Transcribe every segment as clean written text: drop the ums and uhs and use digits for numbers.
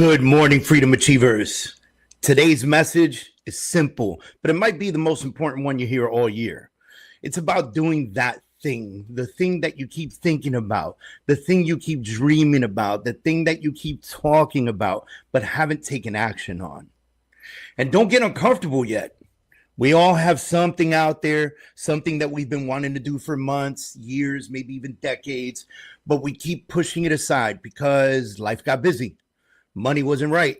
Good morning, Freedom Achievers. Today's message is simple, but it might be the most important one you hear all year. It's about doing that thing, the thing that you keep thinking about, the thing you keep dreaming about, the thing that you keep talking about, but haven't taken action on. And don't get uncomfortable yet. We all have something out there, something that we've been wanting to do for months, years, maybe even decades, but we keep pushing it aside because life got busy. Money wasn't right,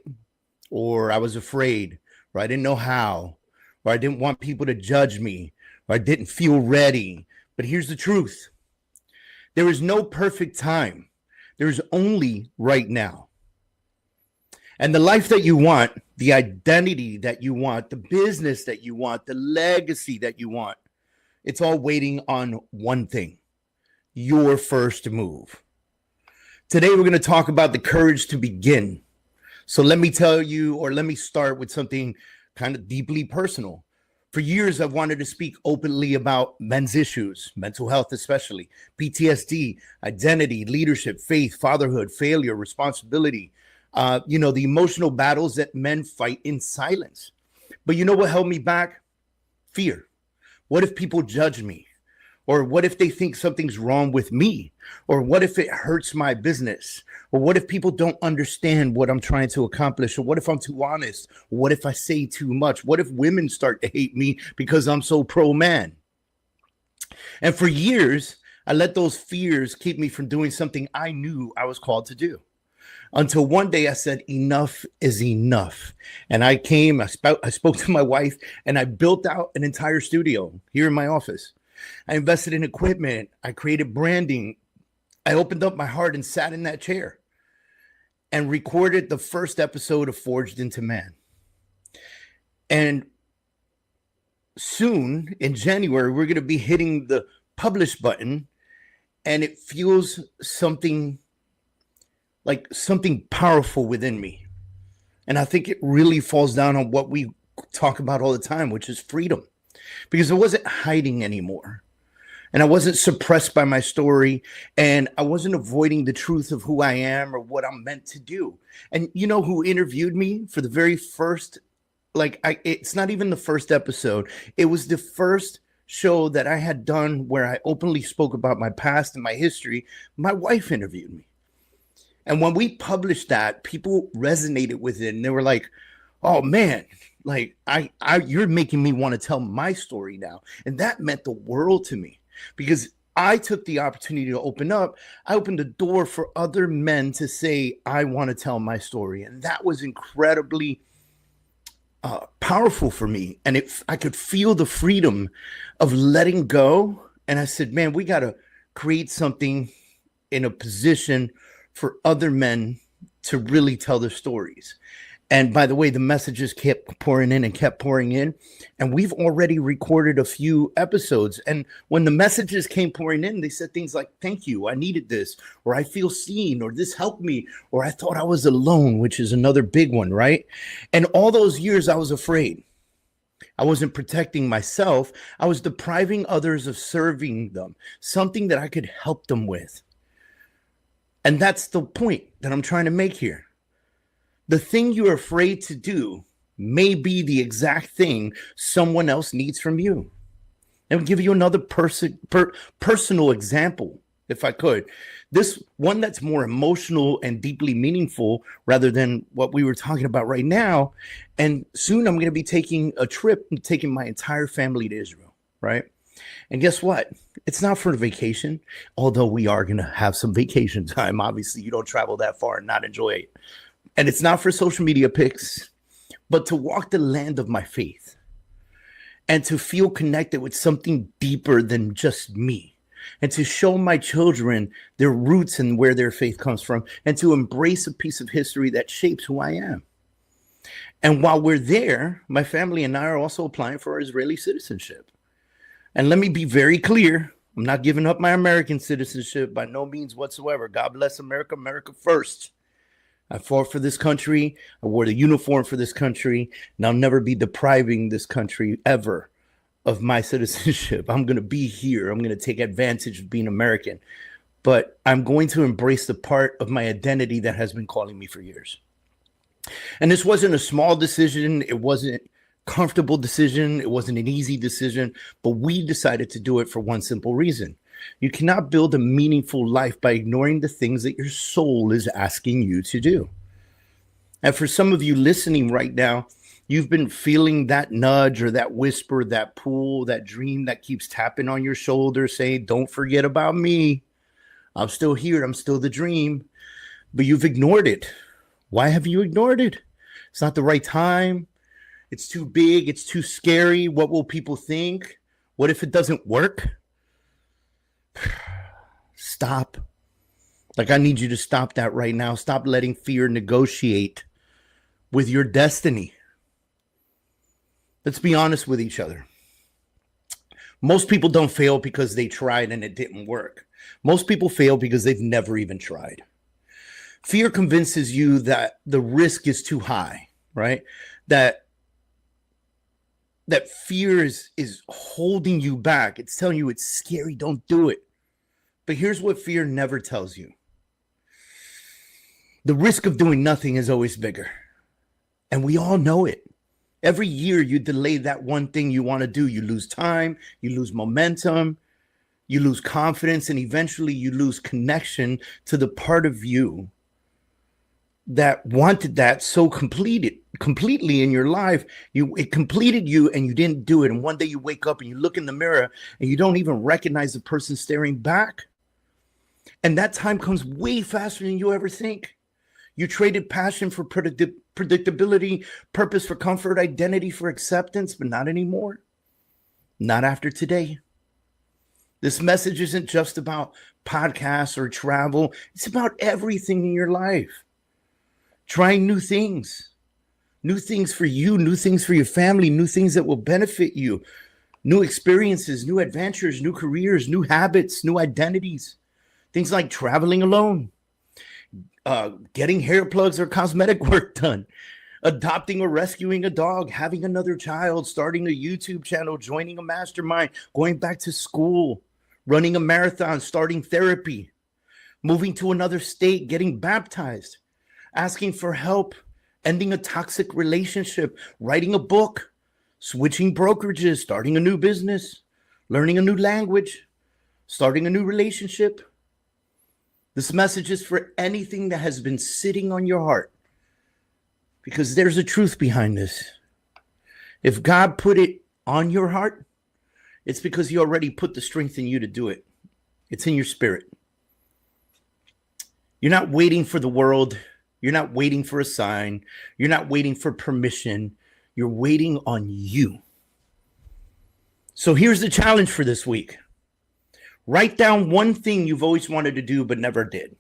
or I was afraid, or I didn't know how, or I didn't want people to judge me, or I didn't feel ready. But here's the truth. There is no perfect time. There's only right now. And the life that you want, the identity that you want, the business that you want, the legacy that you want, it's all waiting on one thing: your first move. Today, we're going to talk about the courage to begin. So let me start with something kind of deeply personal. For years, I've wanted to speak openly about men's issues, mental health especially, PTSD, identity, leadership, faith, fatherhood, failure, responsibility, the emotional battles that men fight in silence. But you know what held me back? Fear. What if people judge me? Or what if they think something's wrong with me? Or what if it hurts my business? Or what if people don't understand what I'm trying to accomplish? Or what if I'm too honest? Or what if I say too much? What if women start to hate me because I'm so pro-man? And for years, I let those fears keep me from doing something I knew I was called to do. Until one day I said, enough is enough. And I spoke to my wife, and I built out an entire studio here in my office. I invested in equipment. I created branding. I opened up my heart and sat in that chair and recorded the first episode of Forged into Man. And soon in January, we're going to be hitting the publish button, and it feels something powerful within me. And I think it really falls down on what we talk about all the time, which is freedom. Because I wasn't hiding anymore, and I wasn't suppressed by my story, and I wasn't avoiding the truth of who I am or what I'm meant to do. And you know who interviewed me for the very first, it's not even the first episode. It was the first show that I had done where I openly spoke about my past and my history. My wife interviewed me. And when we published that, people resonated with it, and they were like, oh man, you're making me want to tell my story now. And that meant the world to me, because I took the opportunity to open up. I opened the door for other men to say, I want to tell my story. And that was incredibly powerful for me. And I could feel the freedom of letting go. And I said, man, we got to create something in a position for other men to really tell their stories. And by the way, the messages kept pouring in, and we've already recorded a few episodes. And when the messages came pouring in, they said things like, thank you, I needed this, or I feel seen, or this helped me, or I thought I was alone, which is another big one, right? And all those years I was afraid. I wasn't protecting myself. I was depriving others of serving them, something that I could help them with. And that's the point that I'm trying to make here. The thing you're afraid to do may be the exact thing someone else needs from you. And I'll give you another personal example, if I could. This one that's more emotional and deeply meaningful rather than what we were talking about right now. And soon I'm going to be taking a trip and taking my entire family to Israel, right? And guess what? It's not for a vacation, although we are going to have some vacation time. Obviously, you don't travel that far and not enjoy it. And it's not for social media pics, but to walk the land of my faith and to feel connected with something deeper than just me, and to show my children their roots and where their faith comes from, and to embrace a piece of history that shapes who I am. And while we're there, my family and I are also applying for Israeli citizenship. And let me be very clear. I'm not giving up my American citizenship by no means whatsoever. God bless America, America first. I fought for this country. I wore the uniform for this country, and I'll never be depriving this country ever of my citizenship. I'm going to be here. I'm going to take advantage of being American, but I'm going to embrace the part of my identity that has been calling me for years. And this wasn't a small decision. It wasn't a comfortable decision. It wasn't an easy decision, but we decided to do it for one simple reason. You cannot build a meaningful life by ignoring the things that your soul is asking you to do. And for some of you listening right now, you've been feeling that nudge or that whisper, that pull, that dream that keeps tapping on your shoulder saying, don't forget about me. I'm still here. I'm still the dream. But you've ignored it. Why have you ignored it? It's not the right time. It's too big. It's too scary. What will people think? What if it doesn't work? Stop. Like, I need you to stop that right now. Stop letting fear negotiate with your destiny. Let's be honest with each other. Most people don't fail because they tried and it didn't work. Most people fail because they've never even tried. Fear convinces you that the risk is too high, right? That fear is holding you back. It's telling you it's scary, don't do it. But here's what fear never tells you. The risk of doing nothing is always bigger. And we all know it. Every year you delay that one thing you want to do, you lose time, you lose momentum, you lose confidence, and eventually you lose connection to the part of you that wanted that so completely in your life. It completed you and you didn't do it. And one day you wake up and you look in the mirror and you don't even recognize the person staring back. And that time comes way faster than you ever think. You traded passion for predictability, purpose for comfort, identity for acceptance, but not anymore. Not after today. This message isn't just about podcasts or travel. It's about everything in your life. Trying new things for you, new things for your family, new things that will benefit you, new experiences, new adventures, new careers, new habits, new identities. Things like traveling alone, getting hair plugs or cosmetic work done, adopting or rescuing a dog, having another child, starting a YouTube channel, joining a mastermind, going back to school, running a marathon, starting therapy, moving to another state, getting baptized, asking for help, ending a toxic relationship, writing a book, switching brokerages, starting a new business, learning a new language, starting a new relationship. This message is for anything that has been sitting on your heart, because there's a truth behind this. If God put it on your heart, it's because he already put the strength in you to do it. It's in your spirit. You're not waiting for the world. You're not waiting for a sign. You're not waiting for permission. You're waiting on you. So here's the challenge for this week. Write down one thing you've always wanted to do but never did.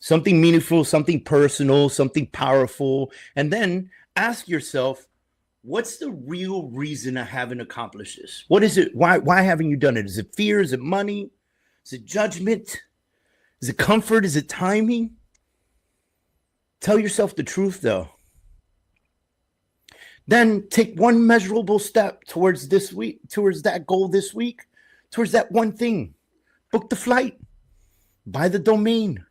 Something meaningful, something personal, something powerful. And then ask yourself, what's the real reason I haven't accomplished this? What is it? Why haven't you done it? Is it fear? Is it money? Is it judgment? Is it comfort? Is it timing? Tell yourself the truth, though. Then take one measurable step towards this week, towards that goal this week, towards that one thing. Book the flight, buy the domain,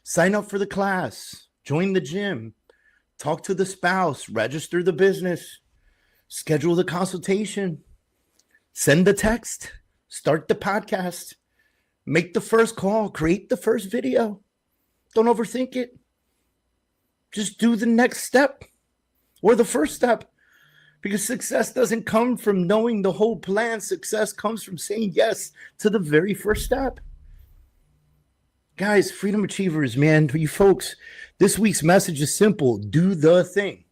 sign up for the class, join the gym, talk to the spouse, register the business, schedule the consultation, send the text, start the podcast, make the first call, create the first video. Don't overthink it. Just do the next step or the first step, because success doesn't come from knowing the whole plan. Success comes from saying yes to the very first step. Guys, freedom achievers, man, for you folks, this week's message is simple. Do the thing.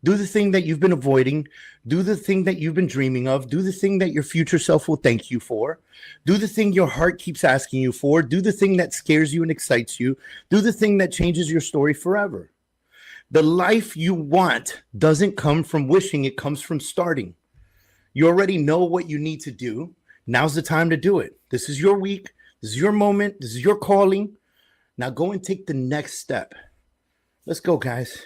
Do the thing that you've been avoiding. Do the thing that you've been dreaming of. Do the thing that your future self will thank you for. Do the thing your heart keeps asking you for. Do the thing that scares you and excites you. Do the thing that changes your story forever. The life you want doesn't come from wishing, it comes from starting. You already know what you need to do. Now's the time to do it. This is your week. This is your moment. This is your calling. Now go and take the next step. Let's go, guys.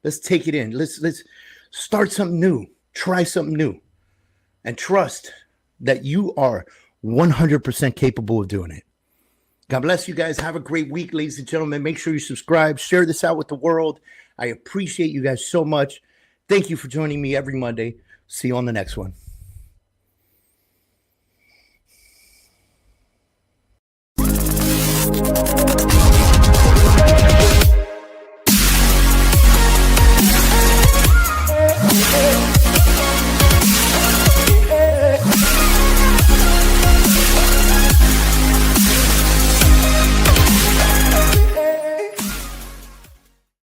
Let's take it in. Let's start something new. Try something new. And trust that you are 100% capable of doing it. God bless you guys. Have a great week, ladies and gentlemen. Make sure you subscribe. Share this out with the world. I appreciate you guys so much. Thank you for joining me every Monday. See you on the next one.